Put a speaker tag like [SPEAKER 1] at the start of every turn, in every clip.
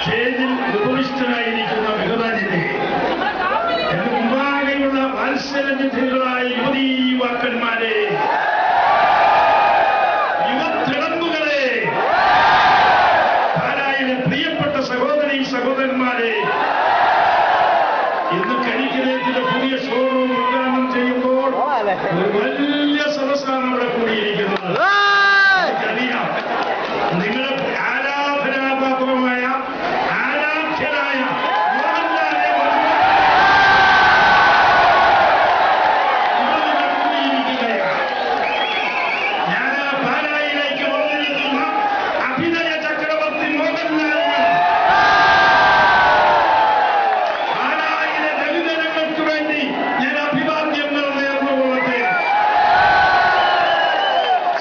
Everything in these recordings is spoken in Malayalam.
[SPEAKER 1] സ്റ്റേജിൽ ഉപവിഷ്ടനായിരിക്കുന്ന ബഹുമാന്യരെ, എന്റെ മുമ്പാകെയുള്ള വാത്സല്യനിധികളായ യുവതീ യുവാക്കന്മാരെ, യുവത്തിളമ്പുകളെ, പാലായിലെ പ്രിയപ്പെട്ട സഹോദരീ സഹോദരന്മാരെ, ഇന്ന് കരിക്കിലേറ്റിലെ പുതിയ ഷോറൂം ഉദ്ഘാടനം ചെയ്യുമ്പോൾ ഒരു വലിയ സദസ്സാണ് അവിടെ കൂടിയിരിക്കുന്നത്. എനിക്കറിയാം, നിങ്ങളുടെ ആരാധനാപാത്രമായ ആരാധ്യനായ മോഹൻലാലിനെ കൂടിയിരിക്കുകയാണ്. ഞാൻ പാലായിലേക്ക് വന്നിരിക്കുന്ന അഭിനയ ചക്രവർത്തി മോഹൻലാലിന് പാലായിലെ ദളിതജനങ്ങൾക്ക് വേണ്ടി ഞാൻ അഭിവാദ്യങ്ങൾ നേർന്നുകൊള്ളട്ടെ.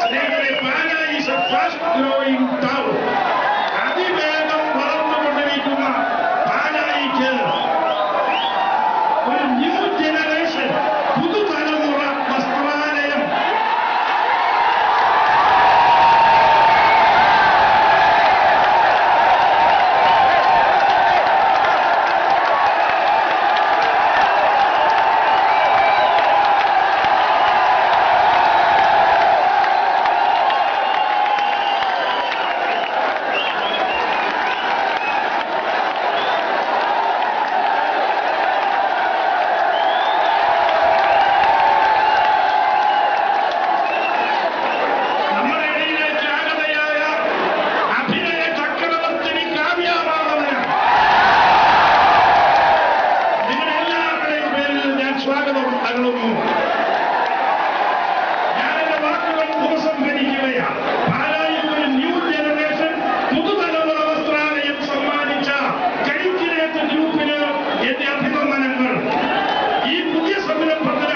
[SPEAKER 1] സ്നേഹിതരെ, Pala is A fast growing town. അതിവേഗം വളർന്നുകൊണ്ടിരിക്കുന്ന പാലായിക്ക് ഒരു ന്യൂ ജനറേഷൻ, പുതുതലമുറ വസ്ത്രാലയം നമ്മുടെ ഇടയിലേക്ക് ആഗതയായ അഭിനയ ചക്രവർത്തിനി കാവ്യമാധവന് നിങ്ങളുടെ എല്ലാവരുടെയും പേരിൽ ഞാൻ സ്വാഗതം അരുളുന്നു. ഞാൻ എന്റെ വാക്കുകൾ ഉപസംഹരിക്കുകയാണ്. പാലായിക്ക് ഒരു ന്യൂ ജനറേഷൻ, പുതുതലമുറ വസ്ത്രാലയം സമ്മാനിച്ച കരിക്കിലേറ്റ് ഗ്രൂപ്പിന് എന്റെ അഭിനന്ദനങ്ങൾ. ഈ പുതിയ സംരംഭത്തിന്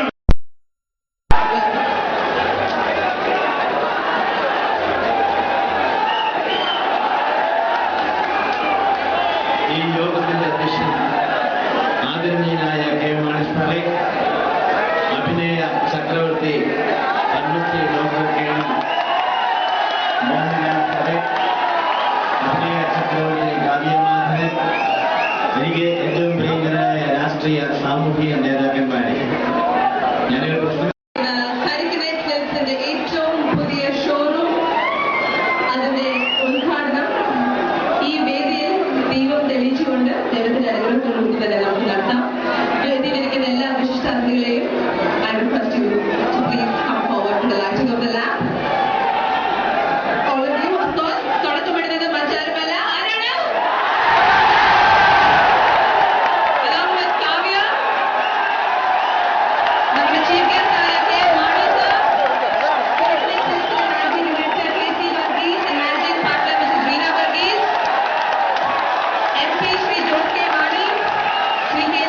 [SPEAKER 2] ഈ യോഗത്തിന്റെ അധ്യക്ഷൻ ആദരണീയനായ കെ മാണി സാറേ, അഭിനയ ചക്രവർത്തി അഡ്വക്കേറ്റ് ഡോക്ടർ കെ മോഹൻലാൽ സാറേ, അഭിനയ ചക്രവർത്തി കാവ്യമാധവൻ, എനിക്ക് ഏറ്റവും പ്രിയങ്കരായ രാഷ്ട്രീയ സാമൂഹിക നേതാക്കന്മാരെ, ഞാനൊരു പ്രശ്നം
[SPEAKER 3] കരിക്കിലേറ്റ് സിൽക്സിന്റെ ഏറ്റവും പുതിയ ഷോറൂം, അതിന്റെ ഉദ്ഘാടനം ഈ വേദിയിൽ ദൈവം തെളിയിച്ചുകൊണ്ട് ദൈവത്തിന്റെ അനുഗ്രഹത്തോടുകൂടി തന്നെ നമുക്ക് നടത്താം. വേദിയിലിരിക്കുന്ന എല്ലാ വിശിഷ്ടാതിഥികളെയും I request you to please come forward to the lighting of the lamp. All of you, of course, തുടക്കമിടുന്നത് മറ്റാരുമല്ല, ആരാണ്? Along with Kavya, നമ്മുടെ chief guest ആയ K Mani sir, കരിക്കിലേറ്റ് സിൽക്സിന്റെ managing director KC Varghese and managing partner Mrs. Veena Varghese, MP Shri Jose K. Mani, Shri K.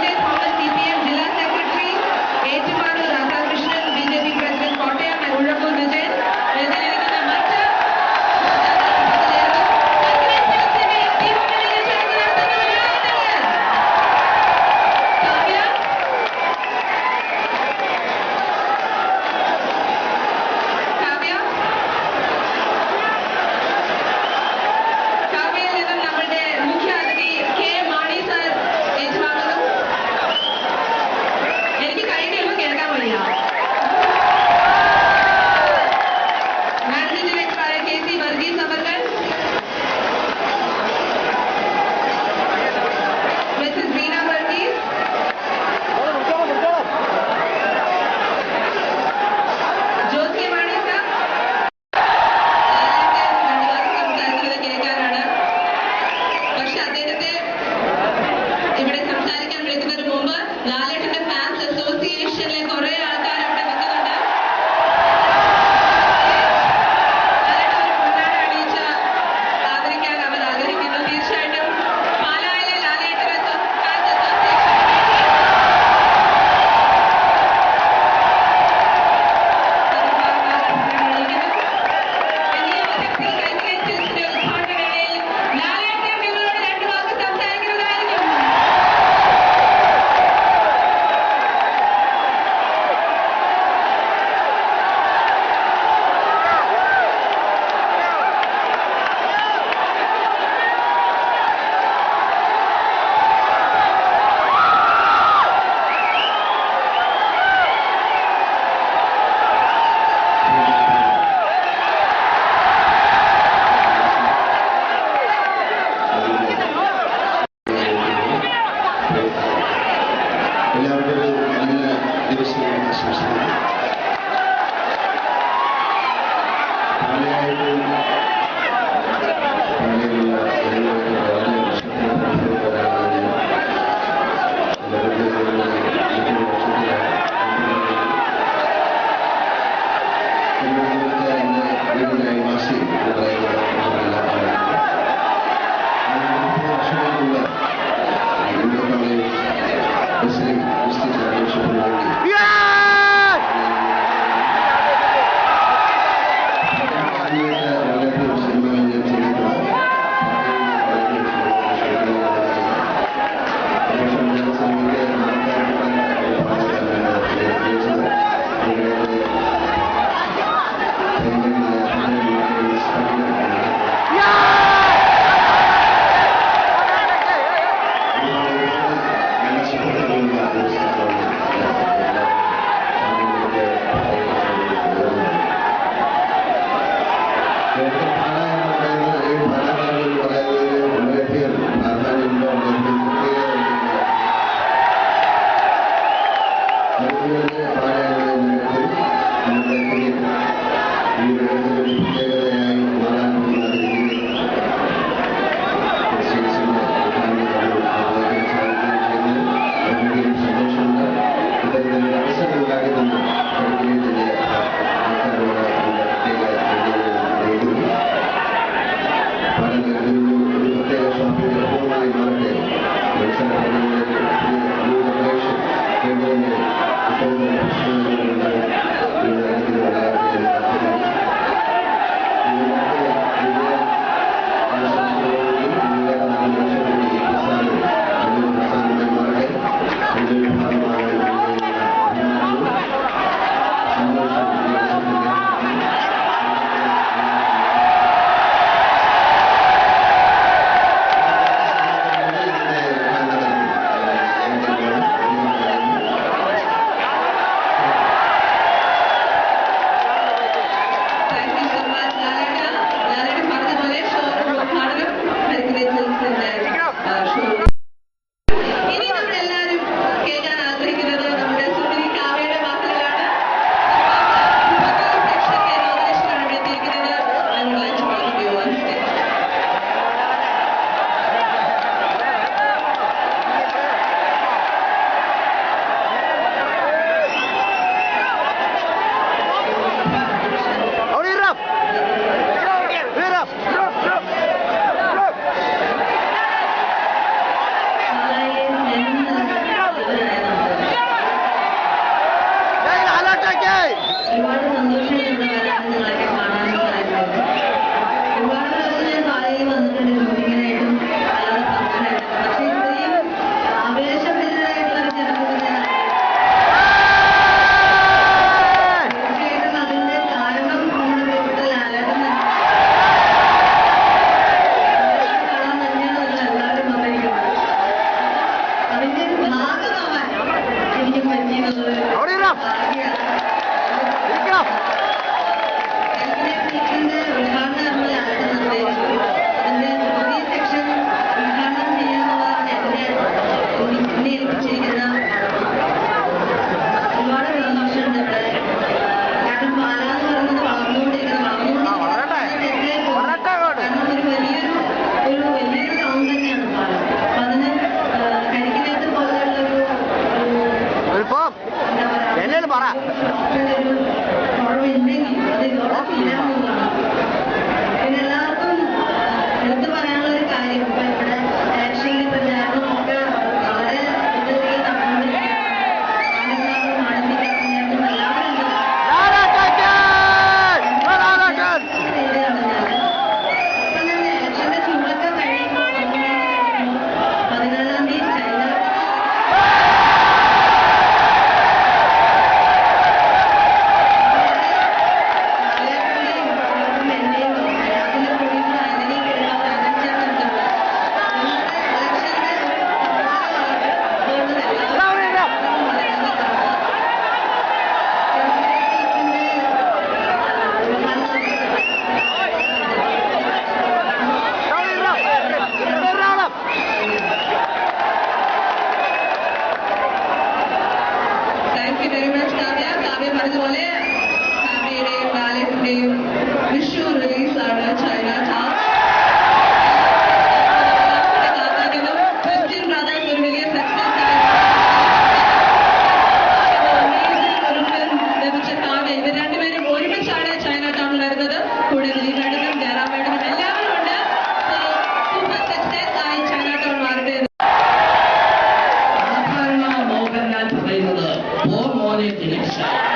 [SPEAKER 4] live the next side.